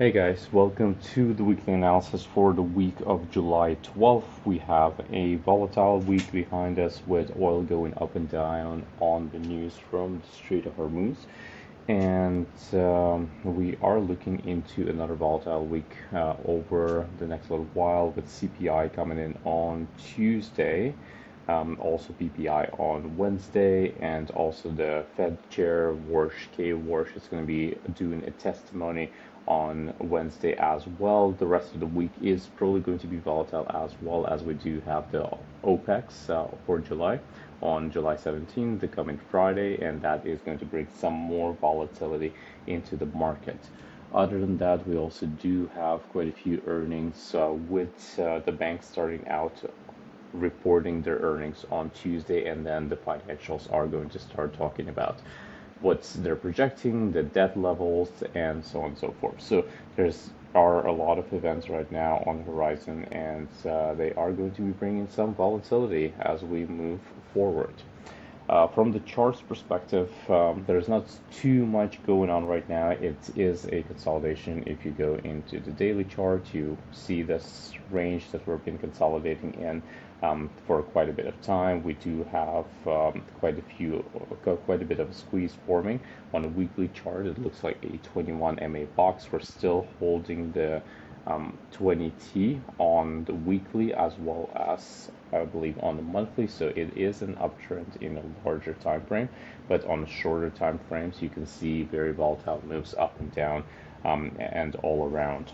Hey guys, welcome to the weekly analysis for the week of July 12th. We have a volatile week behind us with oil going up and down on the news from the Strait of Hormuz. And we are looking into another volatile week over the next little while with CPI coming in on Tuesday, also PPI on Wednesday, and also the Fed Chair K-Warsh is going to be doing a testimony on Wednesday as well. The rest of the week is probably going to be volatile as well, as we do have the OPEX for July on July 17th, the coming Friday, and that is going to bring some more volatility into the market. Other than that, we also do have quite a few earnings with the banks starting out reporting their earnings on Tuesday, and then the financials are going to start talking about what they're projecting, the debt levels, and so on and so forth. So there's are a lot of events right now on the horizon, and they are going to be bringing some volatility as we move forward. From the charts perspective, there's not too much going on right now. It is a consolidation. If you go into the daily chart, you see this range that we've been consolidating in for quite a bit of time. We do have quite a bit of a squeeze forming on a weekly chart. It looks like a 21 MA box. We're still holding the 20T on the weekly as well as I believe on the monthly, so it is an uptrend in a larger time frame, but on shorter time frames you can see very volatile moves up and down and all around.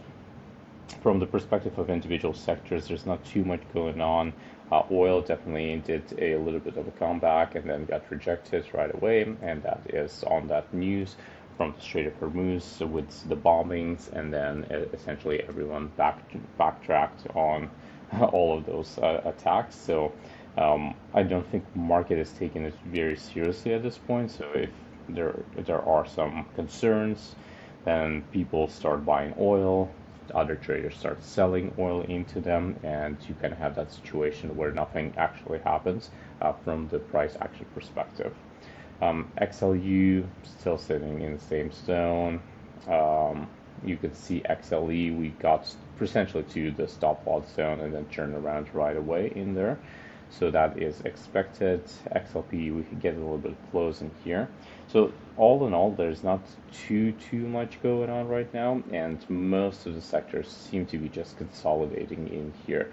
From the perspective of individual sectors, there's not too much going on. Oil definitely did a little bit of a comeback and then got rejected right away, and that is on that news from the Strait of Hormuz with the bombings, and then essentially everyone backtracked on all of those attacks. So I don't think the market is taking it very seriously at this point. So if there are some concerns, then people start buying oil, other traders start selling oil into them, and you kind of have that situation where nothing actually happens from the price action perspective. XLU still sitting in the same zone. You could see XLE, we got essentially to the stop loss zone and then turn around right away in there. So that is expected. XLP, we could get a little bit close in here. So all in all, there's not too much going on right now, and most of the sectors seem to be just consolidating in here.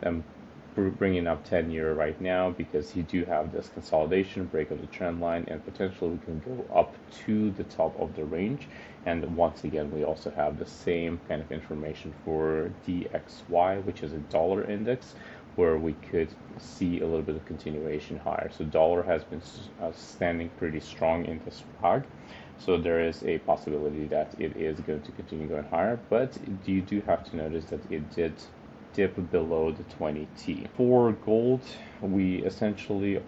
We're bringing up 10-year right now because you do have this consolidation break of the trend line, and potentially we can go up to the top of the range. And once again, we also have the same kind of information for DXY, which is a dollar index, where we could see a little bit of continuation higher. So dollar has been standing pretty strong in this flag. So there is a possibility that it is going to continue going higher, but you do have to notice that it did dip below the 20T. For gold, we essentially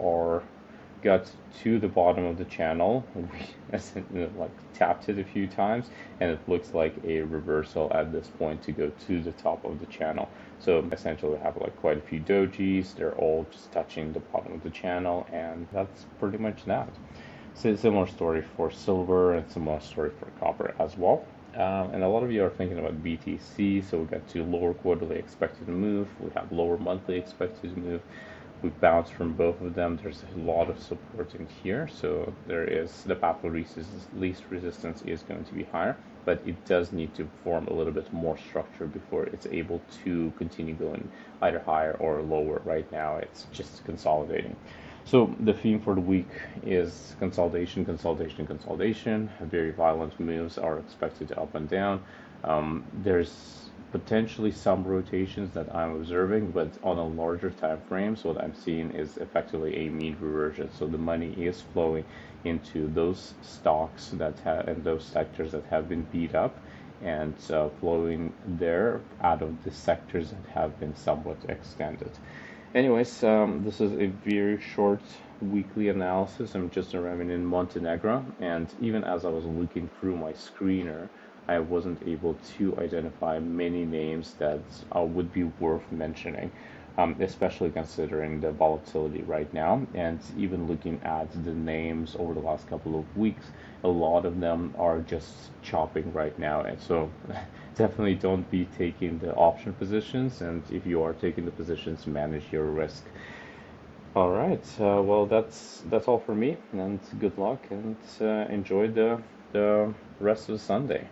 got to the bottom of the channel. We essentially tapped it a few times, and it looks like a reversal at this point to go to the top of the channel. So essentially we have quite a few dojis. They're all just touching the bottom of the channel, and that's pretty much that. So similar story for silver and similar story for copper as well. And a lot of you are thinking about BTC, so we got to lower quarterly expected move, we have lower monthly expected move. We bounced from both of them. There's a lot of support in here, so there is the path of least resistance is going to be higher, but it does need to form a little bit more structure before it's able to continue going either higher or lower. Right now it's just consolidating. So the theme for the week is consolidation, consolidation, consolidation. Very violent moves are expected up and down. There's potentially some rotations that I'm observing, but on a larger time frame, so what I'm seeing is effectively a mean reversion. So the money is flowing into those stocks that have and those sectors that have been beat up, and flowing there out of the sectors that have been somewhat extended. Anyways, this is a very short weekly analysis. I'm just arriving in Montenegro, and even as I was looking through my screener, I wasn't able to identify many names that would be worth mentioning. especially considering the volatility right now. And even looking at the names over the last couple of weeks, a lot of them are just chopping right now. And so definitely don't be taking the option positions. And if you are taking the positions, manage your risk. All right. Well, that's all for me. And good luck and enjoy the rest of the Sunday.